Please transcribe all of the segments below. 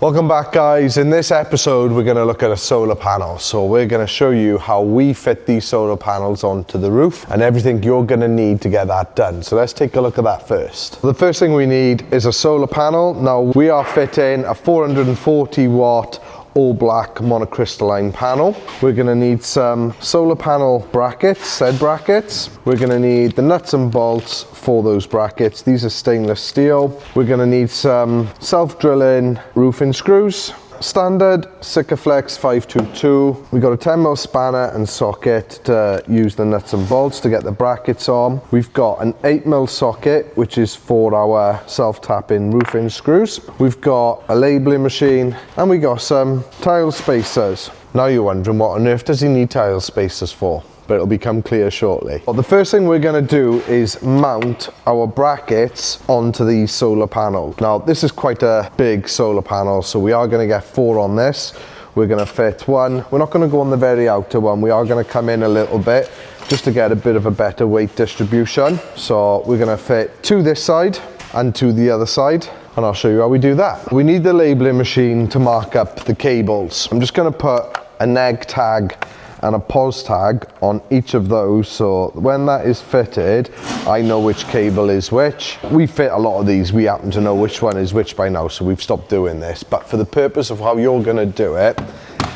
Welcome back, guys. In this episode we're going to look at a solar panel. So we're going to show you how we fit these solar panels onto the roof and everything you're going to need to get that done. So let's take a look at that first. The first thing we need is a solar panel. Now we are fitting a 440 watt all black monocrystalline panel. We're going to need some solar panel brackets, said brackets. We're going to need the nuts and bolts for those brackets. These are stainless steel. We're going to need some self-drilling roofing screws. Standard Sikaflex 522. We got a 10mm spanner and socket to use the nuts and bolts to get the brackets on. We've got an 8mm socket, which is for our self-tapping roofing screws. We've got a labeling machine and we got some tile spacers. Now you're wondering, what on earth does he need tile spacers for? But it'll become clear shortly. Well, the first thing we're going to do is mount our brackets onto these solar panels. Now this is quite a big solar panel, so we are going to get 4 on this. We're going to fit one. We're not going to go on the very outer one. We are going to come in a little bit just to get a bit of a better weight distribution. So we're going to fit 2 this side and 2 the other side, and I'll show you how we do that. We need the labeling machine to mark up the cables. I'm just going to put a neg tag and a pos tag on each of those, so when that is fitted I know which cable is which. We fit a lot of these, we happen to know which one is which by now, so we've stopped doing this, but for the purpose of how you're going to do it,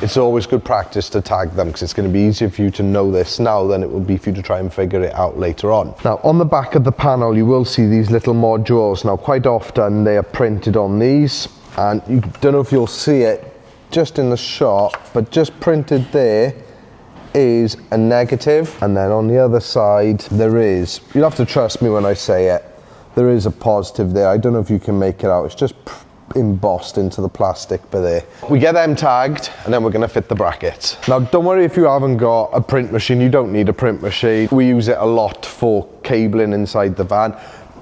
it's always good practice to tag them, because it's going to be easier for you to know this now than it will be for you to try and figure it out later on. Now on the back of the panel you will see these little modules. Now quite often they are printed on these, and you don't know if you'll see it just in the shot, but just printed there is a negative, and then on the other side there is, you'll have to trust me when I say it, there is a positive there. I don't know if you can make it out, it's just embossed into the plastic but there. We get them tagged and then we're going to fit the brackets. Now don't worry if you haven't got a print machine, you don't need a print machine. We use it a lot for cabling inside the van.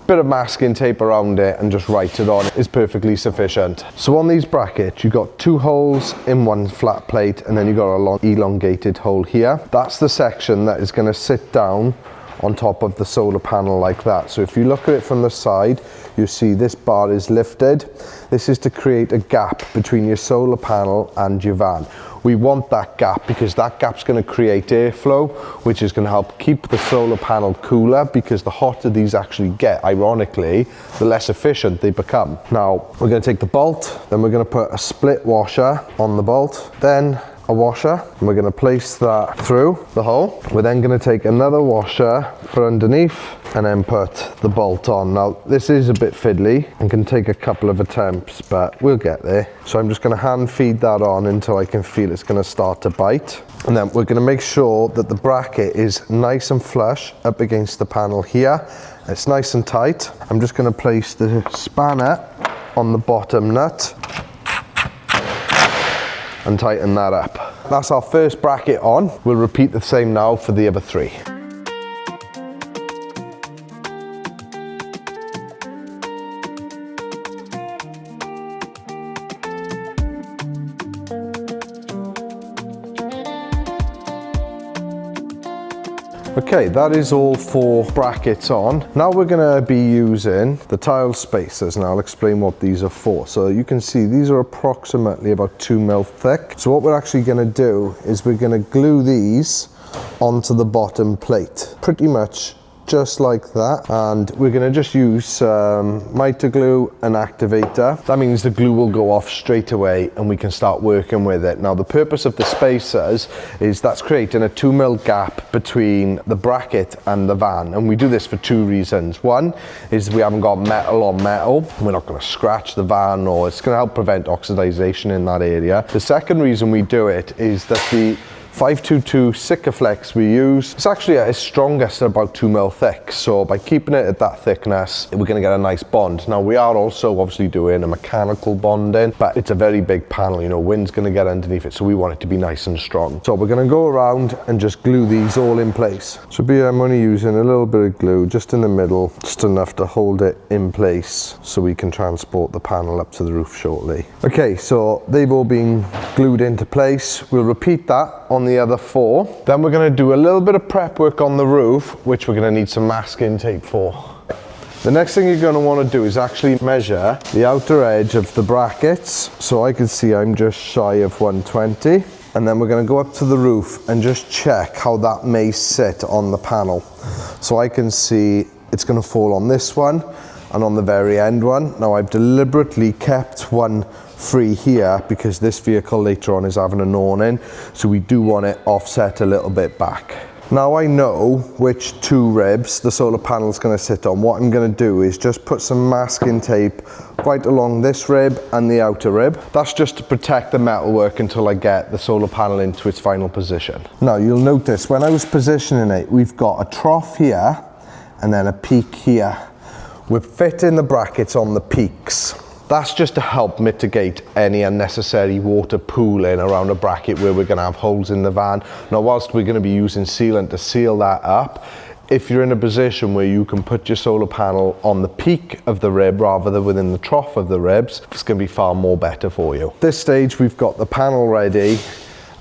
Bit of masking tape around it and just write it on is perfectly sufficient. So on these brackets you've got 2 holes in one flat plate, and then you've got a long elongated hole here. That's the section that is going to sit down on top of the solar panel like that. So if you look at it from the side, you see this bar is lifted. This is to create a gap between your solar panel and your van. We want that gap because that gap's going to create airflow, which is going to help keep the solar panel cooler, because the hotter these actually get, ironically, the less efficient they become. Now we're going to take the bolt, then we're going to put a split washer on the bolt, then a washer, and we're going to place that through the hole. We're then going to take another washer for underneath and then put the bolt on. Now this is a bit fiddly and can take a couple of attempts, but we'll get there. So I'm just going to hand feed that on until I can feel it's going to start to bite, and then we're going to make sure that the bracket is nice and flush up against the panel here. It's nice and tight. I'm just going to place the spanner on the bottom nut and tighten that up. That's our first bracket on. We'll repeat the same now for the other 3. Okay, that is all 4 brackets on. Now we're going to be using the tile spacers, and I'll explain what these are for. So you can see these are approximately about 2mm thick. So what we're actually going to do is we're going to glue these onto the bottom plate, pretty much just like that, and we're going to just use mitre glue and activator. That means the glue will go off straight away and we can start working with it. Now the purpose of the spacers is that's creating a 2mm gap between the bracket and the van, and we do this for 2 reasons. One is we haven't got metal on metal, we're not going to scratch the van, or it's going to help prevent oxidization in that area. The second reason we do it is that the 522 Sikaflex we use, it's actually at its strongest at about 2mm thick, so by keeping it at that thickness we're going to get a nice bond. Now we are also obviously doing a mechanical bonding, but it's a very big panel, you know, wind's going to get underneath it, so we want it to be nice and strong. So we're going to go around and just glue these all in place. So I'm only using a little bit of glue just in the middle, just enough to hold it in place so we can transport the panel up to the roof shortly. Okay, so they've all been glued into place. We'll repeat that on the other 4. Then we're going to do a little bit of prep work on the roof, which we're going to need some masking tape for. The next thing you're going to want to do is actually measure the outer edge of the brackets. So I can see I'm just shy of 120. And then we're going to go up to the roof and just check how that may sit on the panel. So I can see it's going to fall on this one and on the very end one. Now I've deliberately kept one free here because this vehicle later on is having an awning, so we do want it offset a little bit back. Now I know which two ribs the solar panel is going to sit on. What I'm going to do is just put some masking tape right along this rib and the outer rib. That's just to protect the metalwork until I get the solar panel into its final position. Now you'll notice when I was positioning it, we've got a trough here and then a peak here. We're fitting the brackets on the peaks. That's just to help mitigate any unnecessary water pooling around a bracket where we're going to have holes in the van. Now, whilst we're going to be using sealant to seal that up, if you're in a position where you can put your solar panel on the peak of the rib rather than within the trough of the ribs, it's going to be far more better for you. At this stage, we've got the panel ready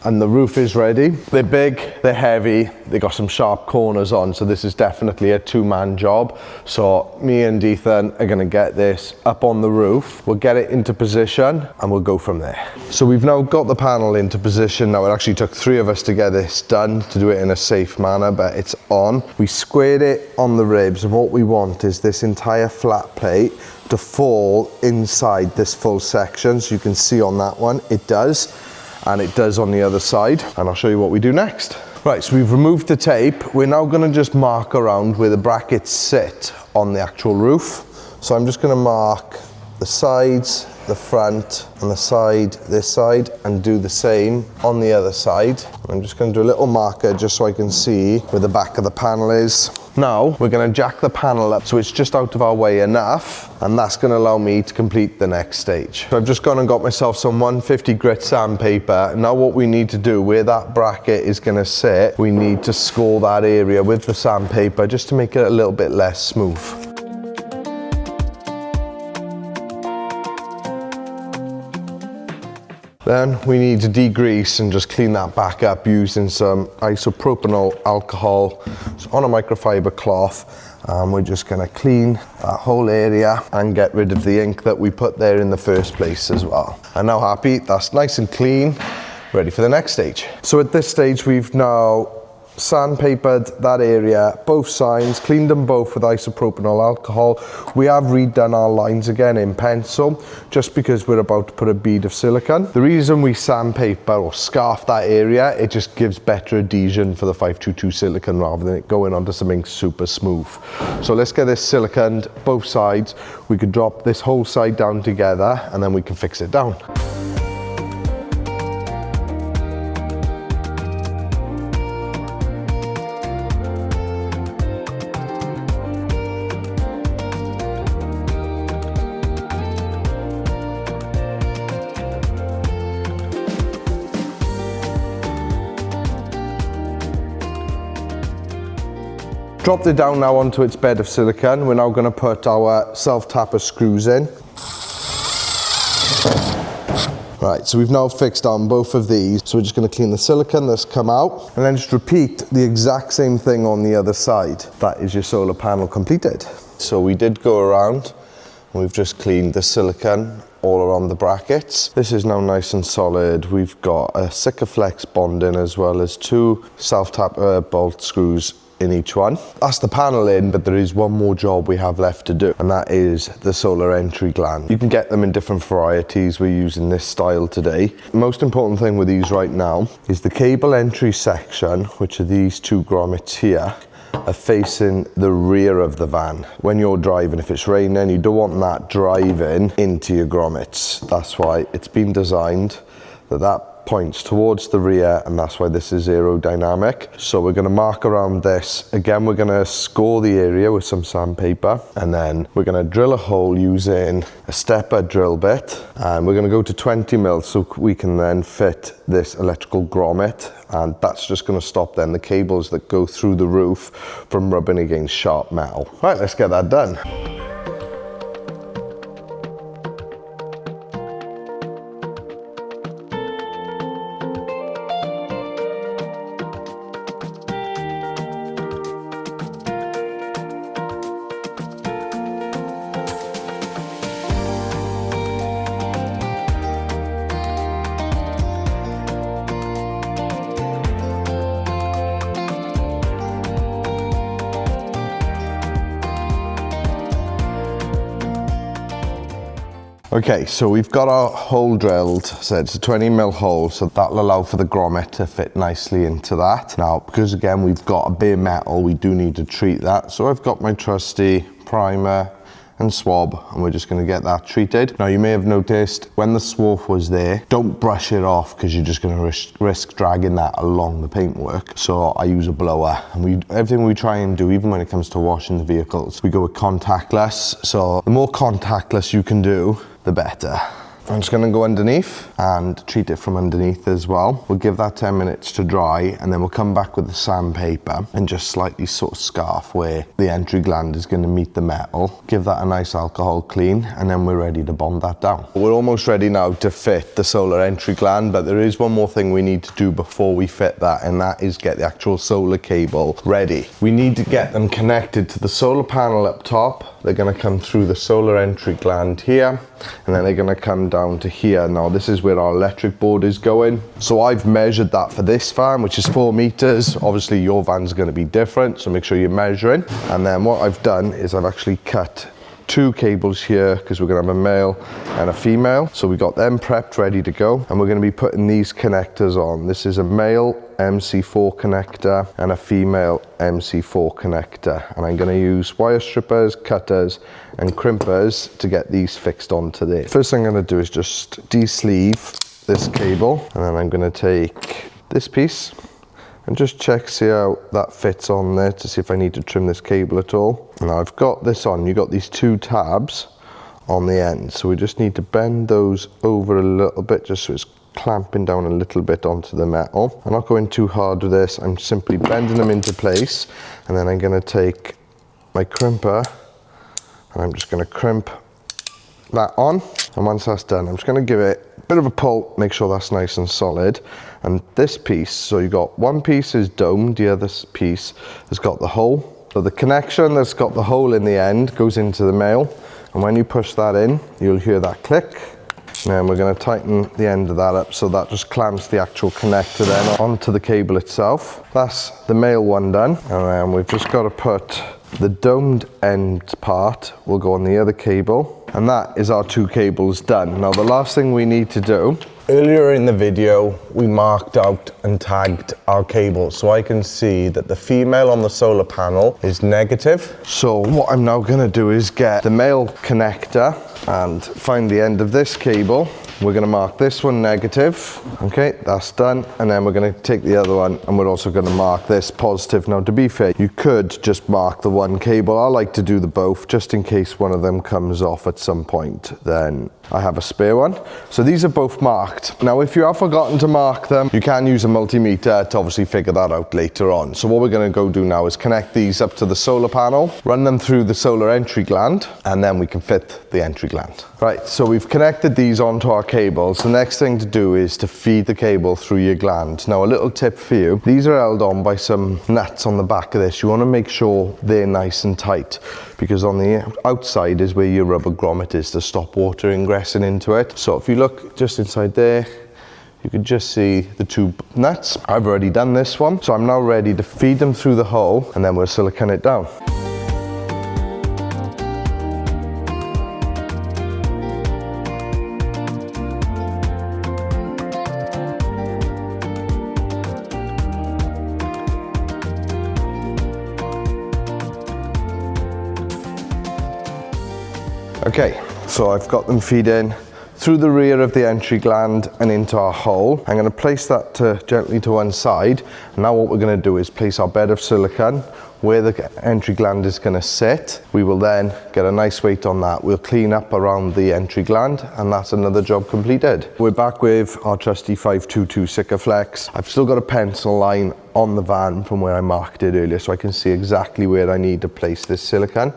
and the roof is ready. They're big, they're heavy, they got some sharp corners on, so this is definitely a two-man job. So me and Ethan are gonna get this up on the roof, we'll get it into position and we'll go from there. So we've now got the panel into position. Now it actually took 3 of us to get this done, to do it in a safe manner, but it's on. We squared it on the ribs, and what we want is this entire flat plate to fall inside this full section. So you can see on that one, it does. And it does on the other side, and I'll show you what we do next. Right, so we've removed the tape. We're now going to just mark around where the brackets sit on the actual roof. So I'm just going to mark the sides, the front, and the side, this side, and do the same on the other side. I'm just going to do a little marker just so I can see where the back of the panel is. Now we're going to jack the panel up so it's just out of our way enough, and that's going to allow me to complete the next stage. So I've just gone and got myself some 150 grit sandpaper. Now what we need to do, where that bracket is going to sit, we need to score that area with the sandpaper just to make it a little bit less smooth. Then we need to degrease and just clean that back up using some isopropanol alcohol on a microfiber cloth. We're just going to clean that whole area and get rid of the ink that we put there in the first place as well. I'm now happy, that's nice and clean, ready for the next stage. So at this stage we've now sandpapered that area, both sides, cleaned them both with isopropanol alcohol. We have redone our lines again in pencil just because we're about to put a bead of silicone. The reason we sandpaper or scarf that area, it just gives better adhesion for the 522 silicone rather than it going onto something super smooth. So let's get this siliconed both sides. We could drop this whole side down together and then we can fix it down. Dropped it down now onto its bed of silicone. We're now going to put our self-tapper screws in. Right, so we've now fixed down both of these. So we're just going to clean the silicone that's come out and then just repeat the exact same thing on the other side. That is your solar panel completed. So we did go around and we've just cleaned the silicone all around the brackets. This is now nice and solid. We've got a Sikaflex bonding as well as 2 self-tapper bolt screws in each one. That's the panel in, but there is one more job we have left to do, and that is the solar entry gland. You can get them in different varieties. We're using this style today. The most important thing with these right now is the cable entry section, which are these 2 grommets here, are facing the rear of the van. When you're driving, if it's raining, you don't want that driving into your grommets. That's why it's been designed that points towards the rear, and that's why this is aerodynamic. So we're going to mark around this. Again, we're going to score the area with some sandpaper, and then we're going to drill a hole using a stepper drill bit, and we're going to go to 20 mil so we can then fit this electrical grommet, and that's just going to stop then the cables that go through the roof from rubbing against sharp metal. Right, let's get that done. Okay, so we've got our hole drilled, so it's a 20mm hole, so that'll allow for the grommet to fit nicely into that. Now, because again, we've got a bare metal, we do need to treat that. So I've got my trusty primer and swab, and we're just going to get that treated. Now, you may have noticed when the swarf was there, don't brush it off because you're just going to risk dragging that along the paintwork. So I use a blower, and everything we try and do, even when it comes to washing the vehicles, we go with contactless. So the more contactless you can do, the better. I'm just going to go underneath and treat it from underneath as well. We'll give that 10 minutes to dry, and then we'll come back with the sandpaper and just slightly sort of scarf where the entry gland is going to meet the metal. Give that a nice alcohol clean, and then we're ready to bond that down. We're almost ready now to fit the solar entry gland, but there is one more thing we need to do before we fit that, and that is get the actual solar cable ready. We need to get them connected to the solar panel up top. They're going to come through the solar entry gland here, and then they're going to come down to here. Now this is where our electric board is going. So I've measured that for this van, which is 4 meters. Obviously your van's going to be different, so make sure you're measuring. And then what I've done is I've actually cut 2 cables here because we're going to have a male and a female. So we got them prepped, ready to go, and we're going to be putting these connectors on. This is a male MC4 connector and a female MC4 connector, and I'm going to use wire strippers, cutters and crimpers to get these fixed onto there. First thing I'm going to do is just de-sleeve this cable, and then I'm going to take this piece and just see how that fits on there to see if I need to trim this cable at all. And I've got this on. You've got these 2 tabs on the end, so we just need to bend those over a little bit just so it's clamping down a little bit onto the metal. I'm not going too hard with this. I'm simply bending them into place, and then I'm going to take my crimper and I'm just going to crimp that on. And once that's done, I'm just going to give it a bit of a pull, make sure that's nice and solid. And this piece, so you got one piece is domed, the other piece has got the hole. So the connection that's got the hole in the end goes into the male, and when you push that in, you'll hear that click. And then we're going to tighten the end of that up so that just clamps the actual connector then onto the cable itself. That's the male one done, and then we've just got to put the domed end part will go on the other cable, and that is our 2 cables done. Now the last thing we need to do, earlier in the video we marked out and tagged our cables, so I can see that the female on the solar panel is negative. So what I'm now going to do is get the male connector and find the end of this cable. We're going to mark this one negative. Okay, that's done. And then we're going to take the other one and we're also going to mark this positive. Now, to be fair, you could just mark the one cable. I like to do the both just in case one of them comes off at some point. Then I have a spare one. So these are both marked. Now, if you have forgotten to mark them, you can use a multimeter to obviously figure that out later on. So what we're going to go do now is connect these up to the solar panel, run them through the solar entry gland, and then we can fit the entry gland. Right, so we've connected these onto our cables. The next thing to do is to feed the cable through your gland. Now, a little tip for you, these are held on by some nuts on the back of this. You want to make sure they're nice and tight, because on the outside is where your rubber grommet is to stop water ingressing into it. So if you look just inside there, you can just see the 2 nuts. I've already done this one, so I'm now ready to feed them through the hole, and then we'll silicone it down. Okay, so I've got them feeding through the rear of the entry gland and into our hole. I'm going to place that gently to one side. And now what we're going to do is place our bed of silicone where the entry gland is going to sit. We will then get a nice weight on that. We'll clean up around the entry gland, and that's another job completed. We're back with our trusty 522 Sikaflex. I've still got a pencil line on the van from where I marked it earlier, so I can see exactly where I need to place this silicone.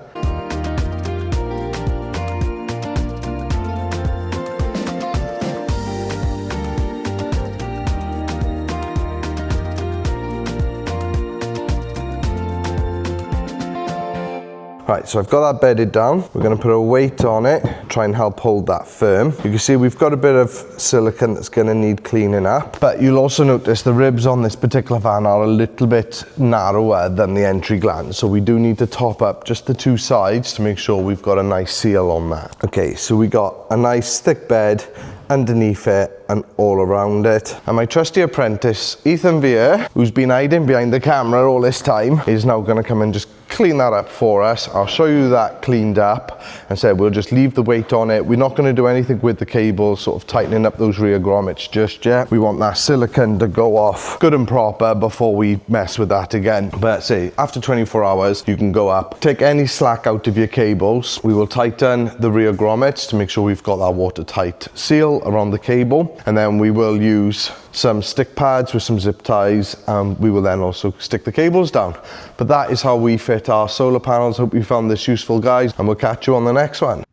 Right, so I've got that bedded down. We're gonna put a weight on it, try and help hold that firm. You can see we've got a bit of silicone that's gonna need cleaning up, but you'll also notice the ribs on this particular van are a little bit narrower than the entry gland, so we do need to top up just the two sides to make sure we've got a nice seal on that. Okay, so we got a nice thick bed underneath it and all around it. And my trusty apprentice, Ethan Veer, who's been hiding behind the camera all this time, is now gonna come and just clean that up for us. I'll show you that cleaned up and said we'll just leave the weight on it. We're not going to do anything with the cables, sort of tightening up those rear grommets just yet. We want that silicone to go off good and proper before we mess with that again. But say after 24 hours you can go up, take any slack out of your cables. We will tighten the rear grommets to make sure we've got that watertight seal around the cable, and then we will use some stick pads with some zip ties, and we will then also stick the cables down. But that is how we fit our solar panels. Hope you found this useful, guys, and we'll catch you on the next one.